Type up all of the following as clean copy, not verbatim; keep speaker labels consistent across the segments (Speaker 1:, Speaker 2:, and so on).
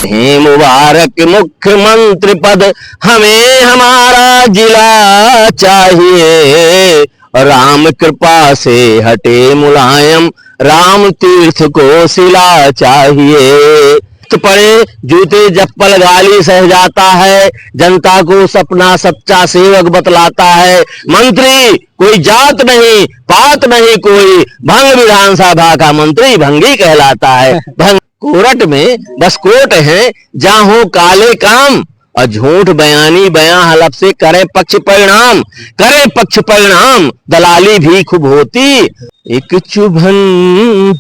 Speaker 1: है मुबारक मुख्यमंत्री पद, हमें हमारा जिला चाहिए। राम कृपा से हटे मुलायम, राम तीर्थ को सिला चाहिए। पड़े जूते चप्पल गाली सह जाता है, जनता को सपना सच्चा सेवक बतलाता है। मंत्री कोई जात नहीं पात नहीं कोई, भंग विधानसभा का मंत्री भंगी कहलाता है। भंग कोरट में बस कोट है, जहां हो काले काम और झूठ बयानी बयां हलफ से करे पक्ष परिणाम, करे पक्ष परिणाम दलाली भी खूब होती। एक चुभन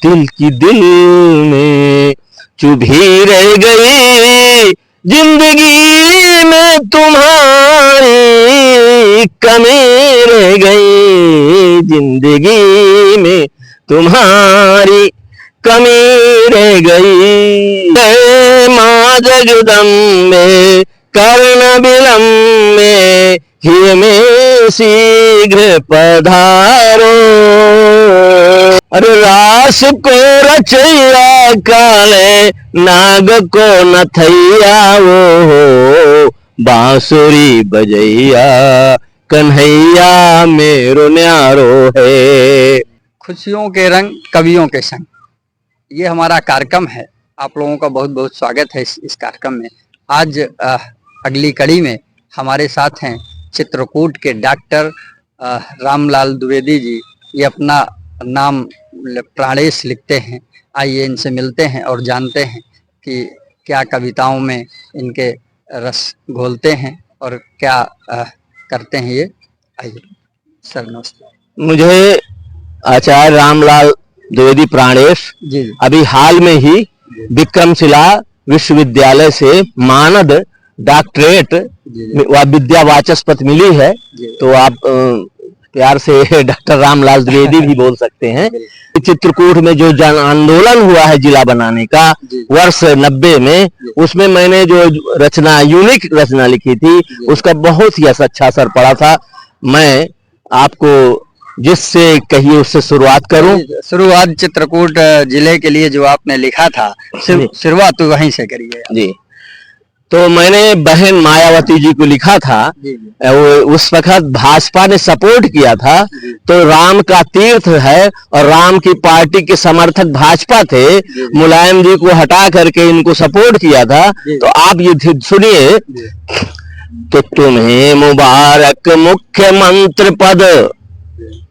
Speaker 1: दिल की दिल में चुभी रह गई, जिंदगी में तुम्हारी कमी रह गई, जिंदगी में तुम्हारी कमी रह गई। माँ जगदम्बे कर्ण विलम्बे, हिय में शीघ्र पधारो। अरे रास को रचैया काले, नाग को नथैया वो, बांसुरी बजैया कन्हैया मेरो न्यारो है।
Speaker 2: खुशियों के रंग कवियों के संग, ये हमारा कार्यक्रम है। आप लोगों का बहुत बहुत स्वागत है इस कार्यक्रम में। आज अगली कड़ी में हमारे साथ हैं चित्रकूट के डॉक्टर रामलाल द्विवेदी जी। ये अपना नाम प्राणेश लिखते हैं। आइए इनसे मिलते हैं और जानते हैं कि क्या कविताओं में इनके रस घोलते हैं और क्या करते हैं ये। आइए सर नमस्ते।
Speaker 1: मुझे आचार्य रामलाल द्विवेदी प्राणेश
Speaker 2: जी
Speaker 1: अभी हाल में ही विक्रमशिला विश्वविद्यालय से मानद डॉक्टरेट व विद्या वाचस्पति मिली है, तो आप प्यार से डॉक्टर रामलाल द्विवेदी भी बोल सकते हैं। चित्रकूट में जो जन आंदोलन हुआ है जिला बनाने का वर्ष 90 में, उसमें मैंने जो रचना यूनिक रचना लिखी थी उसका बहुत ही अच्छा असर पड़ा था। मैं आपको जिससे कहिए उससे शुरुआत करूं।
Speaker 2: शुरुआत चित्रकूट जिले के लिए जो आपने लिखा था, शुरुआत तो वहीं से करिए
Speaker 1: जी। तो मैंने बहन मायावती जी को लिखा था। उस वक्त भाजपा ने सपोर्ट किया था, तो राम का तीर्थ है और राम की पार्टी के समर्थक भाजपा थे। मुलायम जी को हटा करके इनको सपोर्ट किया था। तो आप ये सुनिए, तो तुम्हें मुबारक मुख्यमंत्री पद,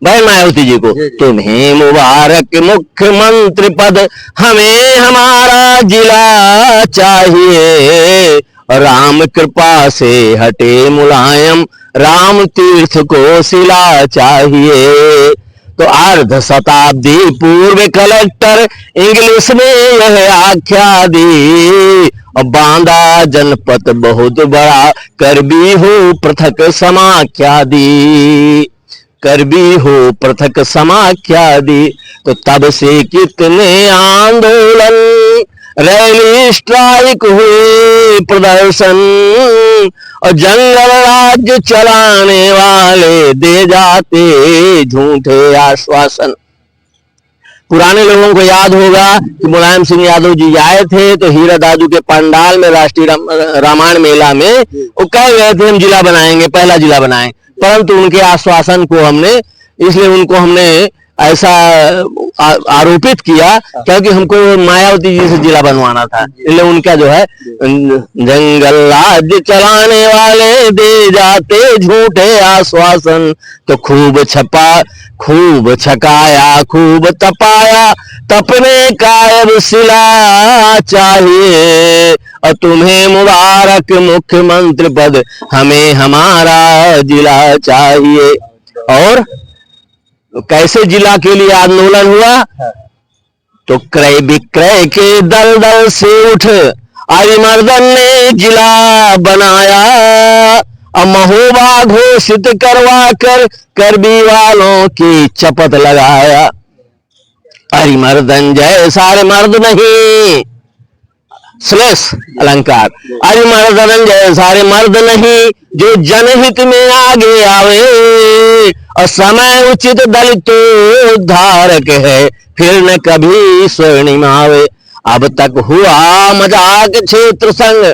Speaker 1: बहन मायावती जी को, तुम्हें मुबारक मुख्यमंत्री पद, हमें हमारा जिला चाहिए। राम कृपा से हटे मुलायम, राम तीर्थ को सिला चाहिए। तो अर्ध शताब्दी पूर्व कलेक्टर इंग्लिश में यह आख्या दी, और बांदा जनपद बहुत बड़ा, कर भी हो पृथक समाख्या दी, कर भी हो पृथक समाख्या दी। तो तब से कितने आंदोलन, रैली स्ट्राइक हुए प्रदर्शन, और जंगल राज्य चलाने वाले दे जाते झूठे आश्वासन। पुराने लोगों को याद होगा कि मुलायम सिंह यादव जी आए थे तो हीरा दादू के पंडाल में राष्ट्रीय रामायण मेला में वो कह गए थे हम जिला बनाएंगे, पहला जिला बनाएं, परंतु उनके आश्वासन को हमने, इसलिए उनको हमने ऐसा आरोपित किया क्योंकि हमको मायावती जी से जिला बनवाना था। इसलिए उनका जो है, जंगल राज्य चलाने वाले दे जाते झूठे आश्वासन, तो खूब छपा खूब छकाया खूब तपाया, तपने का अब सिला चाहिए। और तुम्हें मुबारक मुख्यमंत्री पद, हमें हमारा जिला चाहिए। और कैसे जिला के लिए आंदोलन हुआ, तो क्रय विक्रय के दलदल से उठ अरिमर्दन ने जिला बनाया, और महोबा घोषित करवा कर करबी वालों की चपत लगाया। अरिमर्दन जैसा मर्द नहीं, श्लेष अलंकार, अरिमर्दन जैसा मर्द नहीं, जो जनहित में आगे आवे, और समय उचित दलित उद्धारक है, फिर न कभी स्वर्णिम आवे। अब तक हुआ मजाक क्षेत्र संग,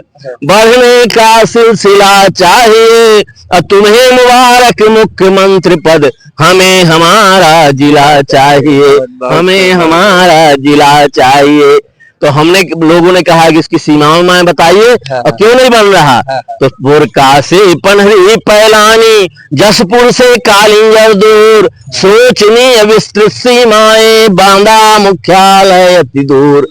Speaker 1: बढ़ने का सिलसिला चाहिए। तुम्हें मुबारक मुख्यमंत्री पद, हमें हमारा जिला चाहिए, हमें हमारा जिला चाहिए। तो हमने लोगों ने कहा कि इसकी सीमाओं में बताइए और क्यों नहीं बन रहा। तो बुरका से पनहरी पैलानी, जसपुर से कालिंगर दूर, सोचनी विस्तृत सीमाएं, बांदा मुख्यालय अति दूर।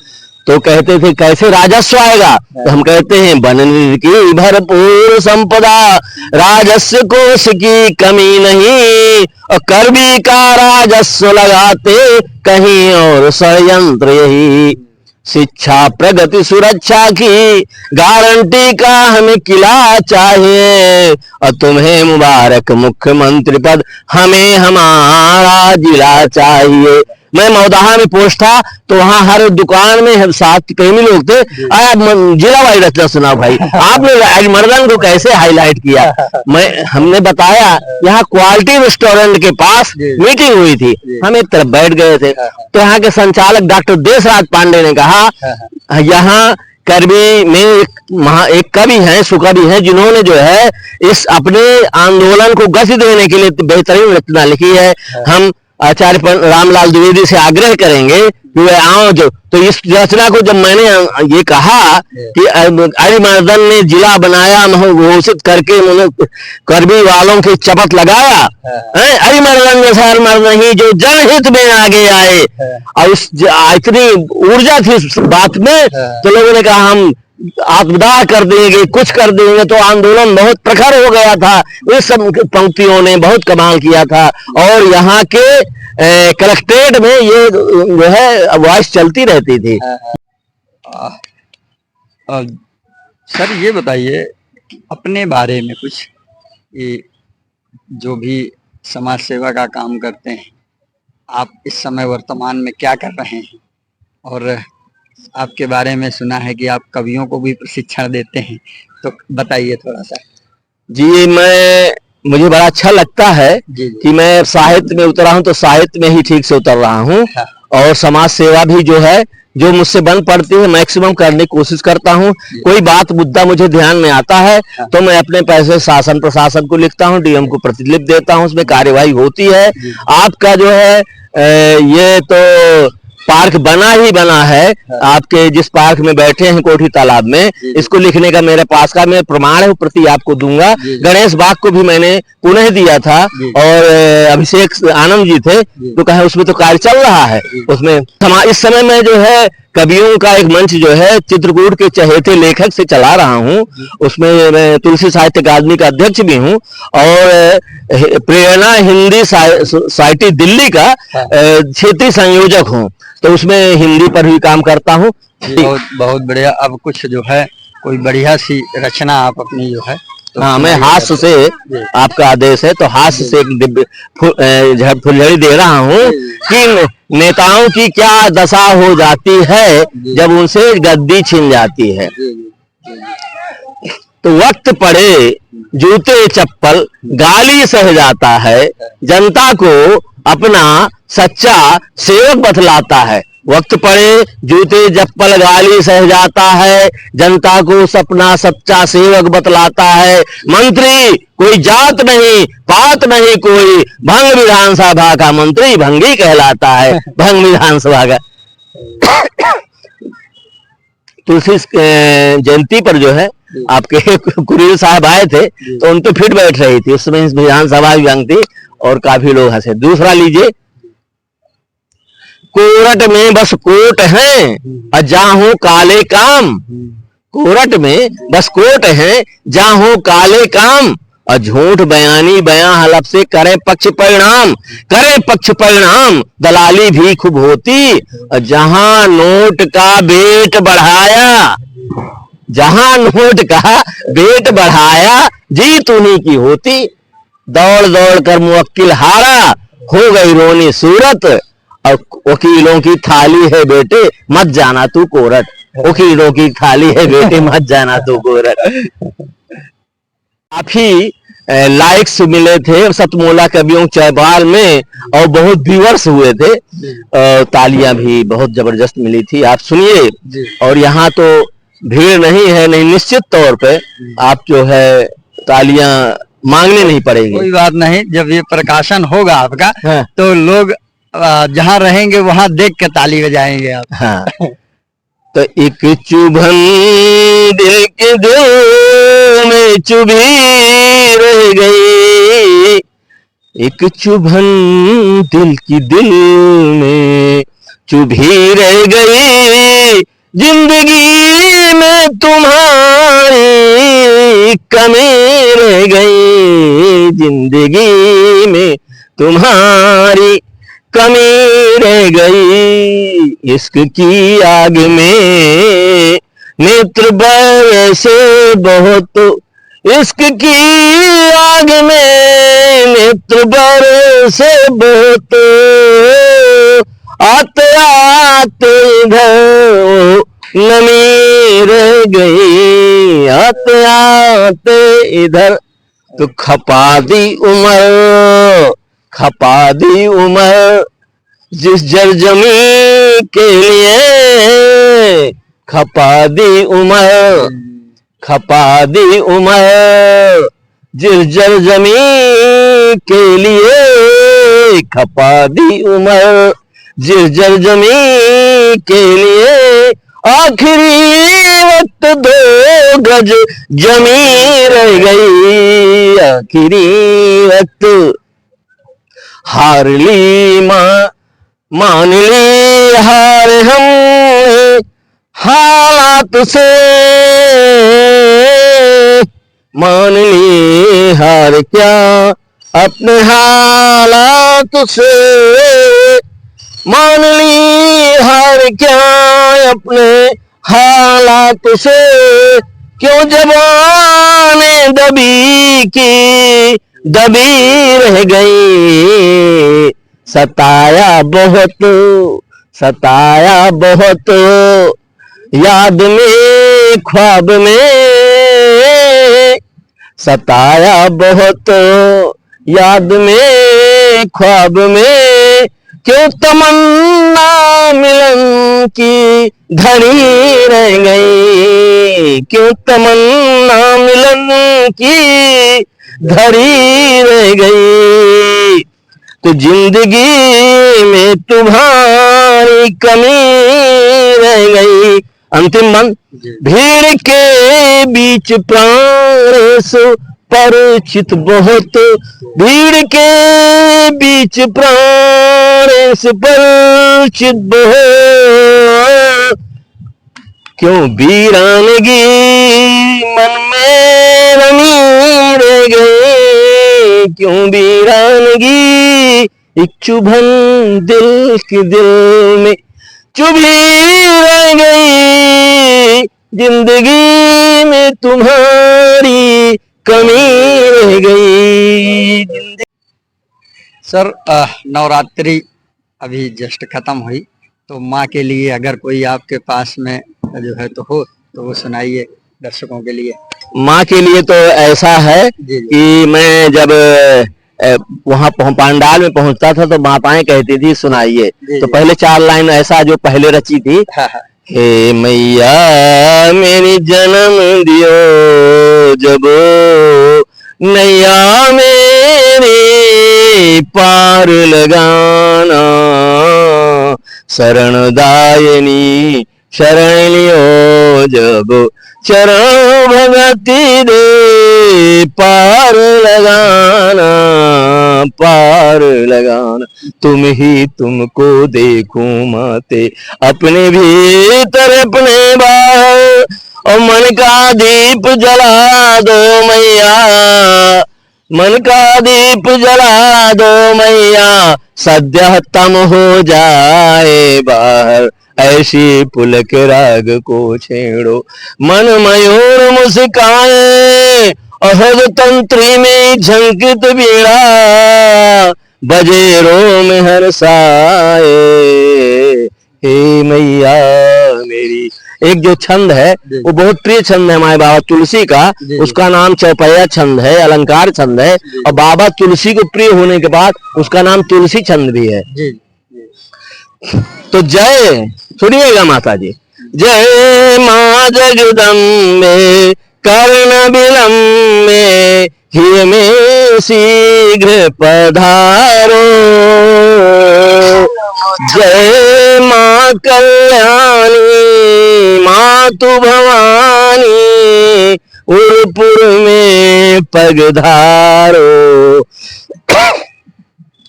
Speaker 1: तो कहते थे कैसे राजस्व आएगा, तो हम कहते हैं बनने की भरपूर संपदा, राजस्व कोष की कमी नहीं, और करबी का राजस्व लगाते कहीं और षड्यंत्र यही। शिक्षा प्रगति सुरक्षा की गारंटी का हमें किला चाहिए, और तुम्हें मुबारक मुख्यमंत्री पद, हमें हमारा जिला चाहिए। मैं मौदाहा में पोस्ट था तो वहां हर दुकान में साथ प्रेमी लोग थे, जिला वाइज रचना सुनाओ भाई। आपने अजमर्दन को कैसे हाईलाइट किया। हमने बताया यहाँ क्वालिटी रेस्टोरेंट के पास मीटिंग हुई थी, हम एक तरफ बैठ गए थे। तो यहाँ के संचालक डॉक्टर देशराज पांडे ने कहा यहाँ करबी में एक कवि हैं, सुकवि हैं, जिन्होंने जो है इस अपने आंदोलन को गति देने के लिए बेहतरीन रचना लिखी है। हम आचार्य रामलाल द्विवेदी से आग्रह करेंगे कि वे आओ। जो तो इस रचना को जब मैंने ये कहा कि अरिमर्दन ने जिला बनाया, घोषित करके उन्होंने करबी वालों की चपत लगाया, अरिमर्दन जैसा अरिमर्दन ही जो जनहित में आगे आए, और इतनी ऊर्जा थी इस बात में। तो लोगों ने कहा हम आत्मदाह कर देंगे, कुछ कर देंगे। तो आंदोलन बहुत प्रखर हो गया था। इस सब पंक्तियों ने बहुत कमाल किया था, और यहाँ के कलेक्ट्रेट में ये जो है वॉइस चलती रहती थी।
Speaker 2: सर ये बताइए अपने बारे में कुछ, ये जो भी समाज सेवा का काम करते हैं, आप इस समय वर्तमान में क्या कर रहे हैं, और आपके बारे में सुना है कि आप कवियों को भी प्रशिक्षण देते हैं, तो बताइए थोड़ा सा।
Speaker 1: जी मुझे बड़ा अच्छा लगता है कि मैं साहित्य में उतरा हूं, तो साहित्य में ही ठीक से उतर रहा हूं। और समाज सेवा भी जो है, जो मुझसे बन पड़ती है, मैक्सिमम करने की कोशिश करता हूं। कोई बात मुद्दा मुझे ध्यान में आता है तो मैं अपने पैसे शासन प्रशासन को लिखता हूं, डीएम को प्रतिलिपि देता हूं, उसमें कार्यवाही होती है। आपका जो है ये तो पार्क बना ही बना है, आपके जिस पार्क में बैठे हैं कोठी तालाब में, इसको लिखने का मेरे पास का मैं प्रमाण है, प्रति आपको दूंगा। गणेश बाग को भी मैंने पुनः दिया था, और अभिषेक आनंद जी थे तो कहे उसमें तो कार्य चल रहा है। उसमें इस समय में जो है कवियों का एक मंच जो है चित्रकूट के चहेते लेखक से चला रहा हूं, उसमें मैं तुलसी साहित्य अकादमी का अध्यक्ष भी हूं, और प्रेरणा हिंदी सोसाइटी दिल्ली का क्षेत्रीय संयोजक हूं, तो उसमें हिंदी पर भी काम करता हूं।
Speaker 2: बहुत बहुत बढ़िया। अब कुछ जो है कोई बढ़िया सी रचना आप अपनी जो है तो
Speaker 1: हाँ, मैं हास्य से, आपका आदेश है तो हास्य से एक फुलझड़ी दे रहा हूँ कि नेताओं की क्या दशा हो जाती है जब उनसे गद्दी छिन जाती है। तो वक्त पड़े जूते चप्पल गाली सह जाता है, जनता को अपना सच्चा सेवक बतलाता है। वक्त पड़े जूते चप्पल गाली सह जाता है, जनता को अपना सच्चा सेवक बतलाता है। मंत्री कोई जात नहीं पात नहीं कोई, भंग विधानसभा का मंत्री भंगी कहलाता है, भंग विधानसभा का। तुलसी जयंती पर जो है आपके कुरील साहब आए थे तो उन पे फिट बैठ रही थी, उस समय विधानसभा भी भंग थी और काफी लोग हंसे। दूसरा लीजिए, कोरट में बस कोट हैं और जहां हो काले काम, कोरट में बस कोट हैं जहां हो काले काम, और झूठ बयानी बयां हलफ से करे पक्ष परिणाम, करे पक्ष परिणाम दलाली भी खूब होती। और जहां नोट का बेट बढ़ाया, जहां नोट का बेट बढ़ाया जीत उन्हीं की होती। दौड़ दौड़ कर मुवक्किल हारा, हो गई रोनी सूरत, और वकीलों की थाली है बेटे मत जाना तू कोरट, वकीलों की थाली है बेटे मत जाना तू कोरट। काफी लाइक्स मिले थे सतमोला कवियों चौपाल में, और बहुत व्यूअर्स हुए थे, तालियां भी बहुत जबरदस्त मिली थी। आप सुनिए। और यहाँ तो भीड़ नहीं है, नहीं, निश्चित तौर पे आप जो है तालियां मांगने नहीं पड़ेगी।
Speaker 2: कोई बात नहीं, जब ये प्रकाशन होगा आपका,
Speaker 1: हाँ।
Speaker 2: तो लोग जहाँ रहेंगे वहां देख के ताली बजाएंगे आप।
Speaker 1: हाँ। तो एक चुभन दिल के दिल में चुभी रह गई, एक चुभन दिल की दिल में चुभी रह गई, जिंदगी में तुम्हारी कमी रह गई, जिंदगी में तुम्हारी कमी रह गई, इश्क की आग में नेत्र बरसे बहुत, इश्क की आग में नेत्र बरसे बहुत, आते आते इधर नमी रह गई, आते आते इधर। तो खपा दी उम्र, खपा दी उम्र जिस जरजमी के लिए, खपा दी उम्र, खपा दी उम्र जिस जरजमी के लिए, खपा दी उम्र जिस जरजमी के लिए, आखिरी वक्त दो गज जमी रह गई, आखिरी वक्त हार ली मान ली हार हमने हालात से, मान ली हार क्या अपने हालात से, मान ली हार क्या अपने हालात से, क्यों जबाने दबी की दबी रह गई, सताया बहुत, सताया बहुत याद में ख्वाब में, सताया बहुत याद में ख्वाब में, क्यों तमन्ना मिलन की धरी रह गई, क्यों तमन्ना मिलन की धरी रह गई, तो जिंदगी में तुम्हारी कमी रह गई। अंतिम मन, भीड़ के बीच प्राण परिचित बहुत, भीड़ के बीच प्राण परिचित बहुत, क्यों वीरानगी मन में रमी रह गई, क्यों वीरानगी एक चुभन दिल के दिल में चुभी रह गई, जिंदगी में तुम्हारी कमी रह गई।
Speaker 2: सर, नवरात्रि अभी जस्ट खत्म हुई, तो माँ के लिए अगर कोई आपके पास में जो है तो हो, तो वो सुनाइए दर्शकों के लिए।
Speaker 1: माँ के लिए तो ऐसा है कि मैं जब वहाँ पंडाल में पहुंचता था तो माताएं कहती थी सुनाइए, तो पहले 4 लाइन ऐसा जो पहले रची थी। हे मैया मेरी जन्म दियो जब नैया मेरी पार लगाना, शरणदायिनी शरण लियो जब चरण भगति दे पार लगाना, पार लगाना, तुम ही तुमको देखूं माते अपने भीतर अपने बाहर, और मन का दीप जला दो मैया, मन का दीप जला दो मैया, सद्यः तम हो जाए बाहर, ऐसी पुलक राग को छेड़ो मन मयूर मुस्काए, अहद तंत्री में झंकित बीड़ा बजेरों में हर्षाए, हे मैया मेरी एक जो छंद है वो बहुत प्रिय छंद है हमारे बाबा तुलसी का, उसका नाम चौपैया छंद है, अलंकार छंद है, और बाबा तुलसी को प्रिय होने के बाद उसका नाम तुलसी छंद भी है। तो जय सुनिएगा माता जी, जय माँ जगदम्बे कर्ण विलम्बे हिय में शीघ्र पधारो, जय माँ कल्याणी मातु भवानी उरपुर में पगधारो,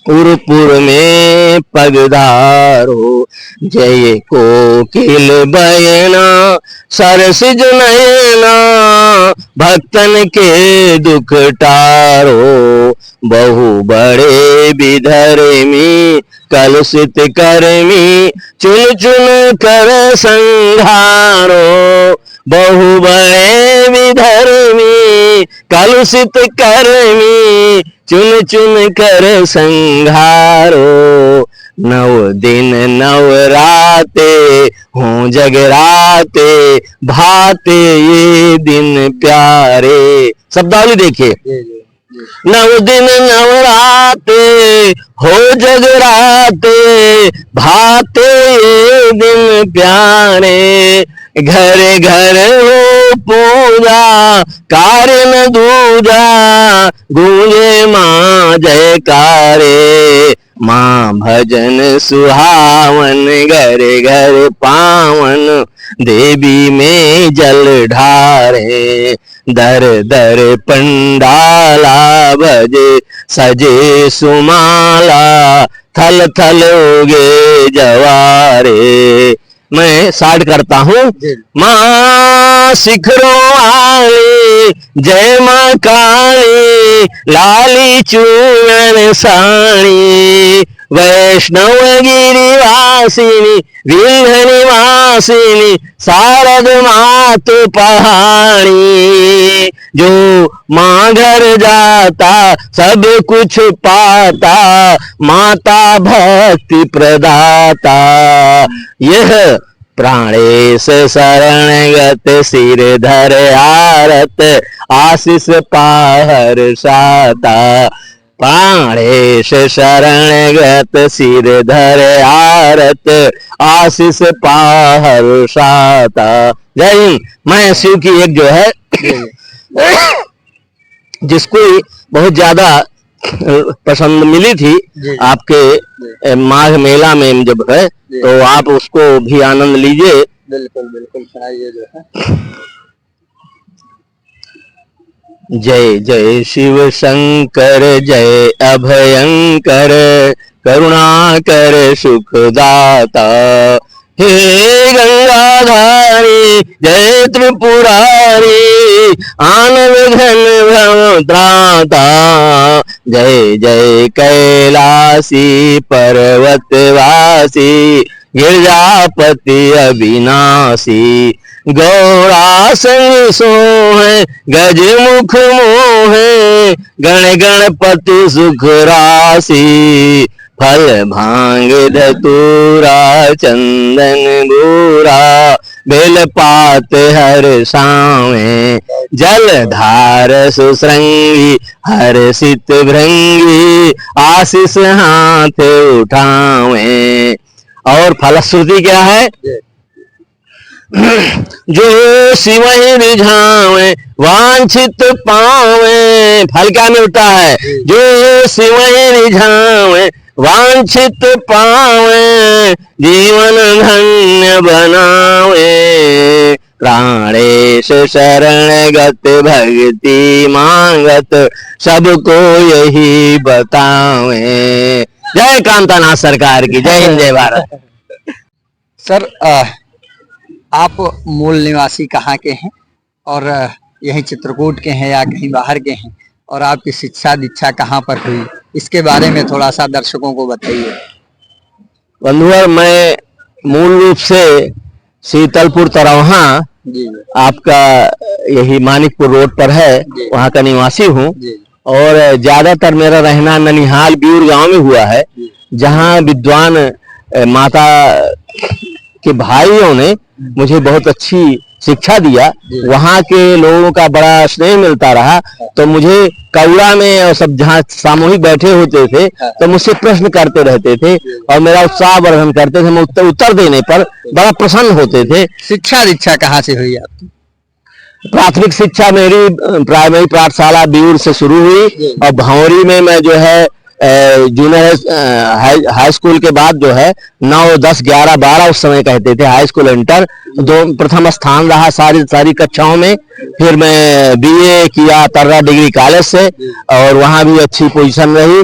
Speaker 1: उरपुर में पगधारो, जय कोकिल बयना सरसिज नयना भक्तन के दुख टारो, बहु बड़े विधर्मी कलुषित कर्मी चुन चुन कर संहारो, बहु बड़े विधर्मी कलुषित कर्मी चुन चुन कर संहारो, नव दिन नव राते हों जगराते भाते ये दिन प्यारे। शब्दावली देखिए, नव दिन नव राते हो जगराते भाते ये दिन प्यारे, घर घर हो पूजा कार्य न दूजा गूंजे माँ जयकारे, माँ भजन सुहावन घर घर पावन देवी में जल ढारे, दर दर पंडाला बजे सजे सुमाला थल थल उगे जवारे। मैं साठ करता हूँ, माँ शिखरों वाली जय माँ काली लाली चूनन साणी, वैष्णव गिरिवासिनी विंध्य निवासिनी शारद मातु पहाड़ी, जो माँ घर जाता सब कुछ पाता माता भक्ति प्रदाता, यह प्राणेश शरणगत सिर धर आरत आशीष पाहर साता, प्राणेश शरणगत सिर धर आरत आशीष पाहर साता। जय हिंद। मैं शिव की एक जो है जिसको बहुत ज्यादा पसंद मिली थी आपके माघ मेला में जब है, तो आप उसको भी आनंद लीजिए।
Speaker 2: बिल्कुल बिल्कुल सुनाइए जो है।
Speaker 1: जय जय शिव शंकर जय अभयंकर करुणाकर सुखदाता, हे गंगाधारी जय त्रिपुरारी आनंद घन भवत्राता, जय जय कैलासी पर्वतवासी गिरजापति अविनाशी, गौरा संग सोहे गज मुख मोहे गण गणपति सुख राशि, फल भांग धतूरा चंदन बूरा बेल पात हर सावे, जल धार सुसृंगी हर सित भृंगी आशीष हाथ उठावे। और फलश्रुति क्या है? जो शिव ही रिझावे वांछित पावे, फल क्या मिलता है? जो शिव ही रिझावे वांछित पावे जीवन धन्य बनावे, प्राणेश शरणगत भक्ति मांगत सबको यही बतावे। जय कांतानाथ सरकार की, जय हिंद जय भारत।
Speaker 2: सर आप मूल निवासी कहाँ के हैं और यहीं चित्रकूट के हैं या कहीं बाहर के हैं, और आपकी शिक्षा दीक्षा कहाँ पर हुई, इसके बारे में थोड़ा सा दर्शकों को बताइए।
Speaker 1: बंधुवर, मैं मूल रूप से शीतलपुर तरवहा आपका यही मानिकपुर रोड पर है, वहाँ का निवासी हूँ, और ज्यादातर मेरा रहना ननिहाल ब्यूर गांव में हुआ है, जहाँ विद्वान माता कि भाइयों ने मुझे बहुत अच्छी शिक्षा दिया, वहाँ के लोगों का बड़ा स्नेह मिलता रहा। तो मुझे कौड़ा में और सब जहाँ सामूहिक बैठे होते थे तो मुझसे प्रश्न करते रहते थे और मेरा उत्साह वर्धन करते थे। मैं उत्तर देने पर बड़ा प्रसन्न होते थे।
Speaker 2: शिक्षा दीक्षा कहाँ से हुई आपकी?
Speaker 1: प्राथमिक शिक्षा मेरी प्राइमरी पाठशाला बिऊर से शुरू हुई और भंवरी में मैं जो है जूनियर हाई स्कूल के बाद जो है 9, 10, 11, 12 उस समय कहते थे हाई स्कूल इंटर, प्रथम स्थान रहा सारी कक्षाओं में। फिर मैं बीए किया तर्रा डिग्री कॉलेज से और वहां भी अच्छी पोजीशन रही।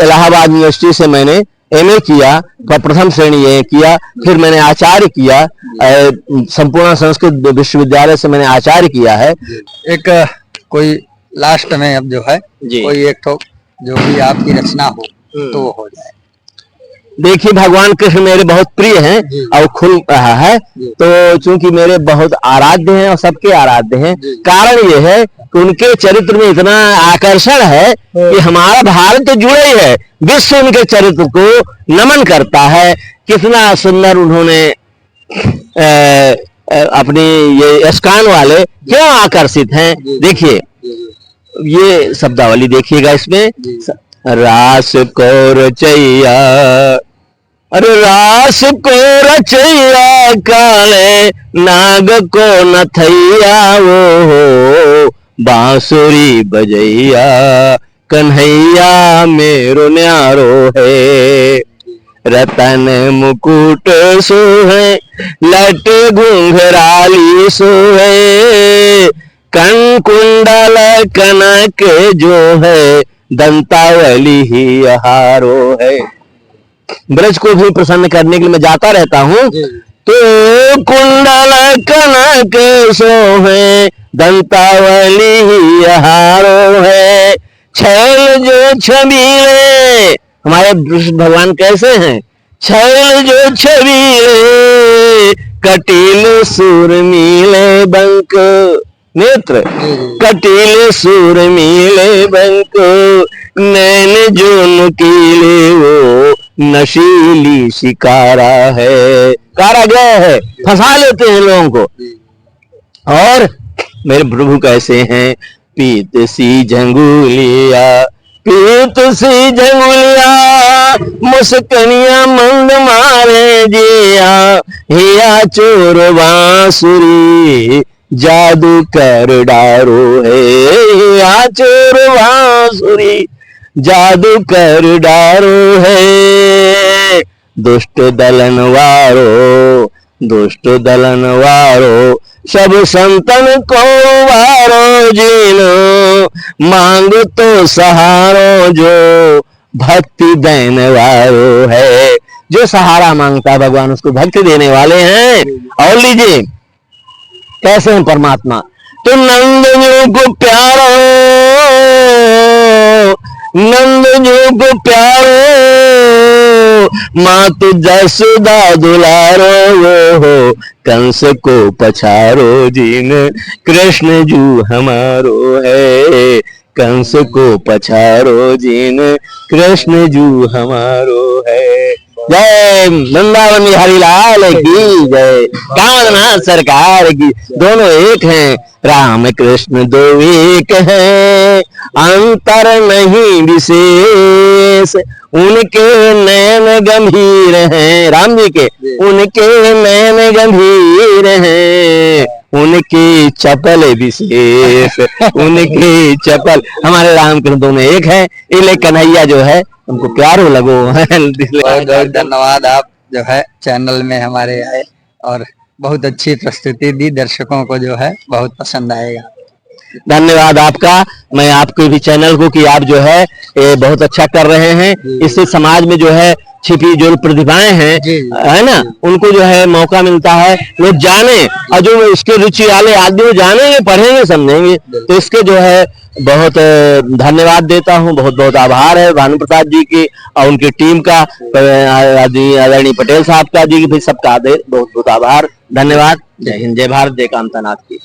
Speaker 1: इलाहाबाद यूनिवर्सिटी से मैंने एमए किया, प्रथम श्रेणी ए किया। फिर मैंने आचार्य किया, संपूर्ण संस्कृत विश्वविद्यालय से मैंने आचार्य किया है।
Speaker 2: एक कोई लास्ट में अब जो है कोई एक तो जो भी आपकी रचना हो तो वो हो जाए।
Speaker 1: देखिए, भगवान कृष्ण मेरे बहुत प्रिय हैं और खुल रहा है, तो चूंकि मेरे बहुत आराध्य हैं और सबके आराध्य हैं, कारण ये है कि उनके चरित्र में इतना आकर्षण है कि हमारा भारत तो जुड़े ही है, विश्व उनके चरित्र को नमन करता है। कितना सुंदर उन्होंने अपनी ये स्कान वाले क्यों आकर्षित हैं। देखिए ये शब्दावली देखिएगा, इसमें रास को रचैया, अरे रास को रचैया काले नाग को नथैया, वो हो बांसुरी बजैया कन्हैया मेरो न्यारो है। रतन मुकुट सोहे लट घुंघराली सोहे, कण कुंडल कनक जो है दंतावली ही हारो है। ब्रज को भी प्रसन्न करने के लिए मैं जाता रहता हूँ। तो कुंडल कनक सोहे दंतावली ही हारो है। छैल जो छबीले, हमारे भगवान कैसे हैं? छैल जो छबीले कटील सूर मीले बंक नेत्र, कटीले सूर मीले बंक नैन जो नुकीले, वो नशीली शिकारा है। कारागार है, फंसा लेते हैं लोगों को। और मेरे प्रभु कैसे हैं? पीत सी झंगुलिया, पीत सी झंगुलिया मुस्कनिया मंद मारे जिया, हिया चोर बांसुरी जादू कर डारो है। हिया चोर बांसुरी जादू कर डारो है। दुष्ट दलन वारो, दुष्ट दलन वारो सब संतन को वारो जीनो, मांग तो सहारो जो भक्ति देने वारो है। जो सहारा मांगता है भगवान उसको भक्ति देने वाले हैं। और लीजिए कैसे हैं परमात्मा? तो नंद जो को प्यारो, नंद जो को प्यारो, मातु जसोदा दुलारो, वो हो कंस को पछारो जिन कृष्ण जू हमारो है। कंस को पछारो जिन कृष्ण जू हमारो है। जय वृंदावन बिहारी लाल की जय, कामना सरकार की। दोनों एक हैं, राम कृष्ण दो एक हैं, अंतर नहीं विशेष। उनके नैन गंभीर हैं, राम जी के उनके नैन गंभीर हैं, उनकी चपल विशेष, उनकी चपल। हमारे राम कृष्ण दोनों एक है, इसलिए कन्हैया जो है उनको प्यारो लगो।
Speaker 2: बहुत बहुत धन्यवाद, आप जो है चैनल में हमारे आए और बहुत अच्छी प्रस्तुति दी। दर्शकों को जो है बहुत पसंद आएगा।
Speaker 1: धन्यवाद आपका। मैं आपके भी चैनल को कि आप जो है ये बहुत अच्छा कर रहे हैं। इससे समाज में जो है छिपी जो प्रतिभाएं हैं है ना, उनको जो है मौका मिलता है, लोग जाने, और जो इसके रुचि वाले आदमी जानेंगे, पढ़ेंगे, समझेंगे। तो इसके जो है बहुत धन्यवाद देता हूँ। बहुत बहुत आभार है भानु प्रसाद जी की और उनकी टीम का, आदरणीय पटेल साहब का जी, फिर सबका बहुत बहुत आभार, धन्यवाद। जय हिंद, जय भारत, जय कामतानाथ की।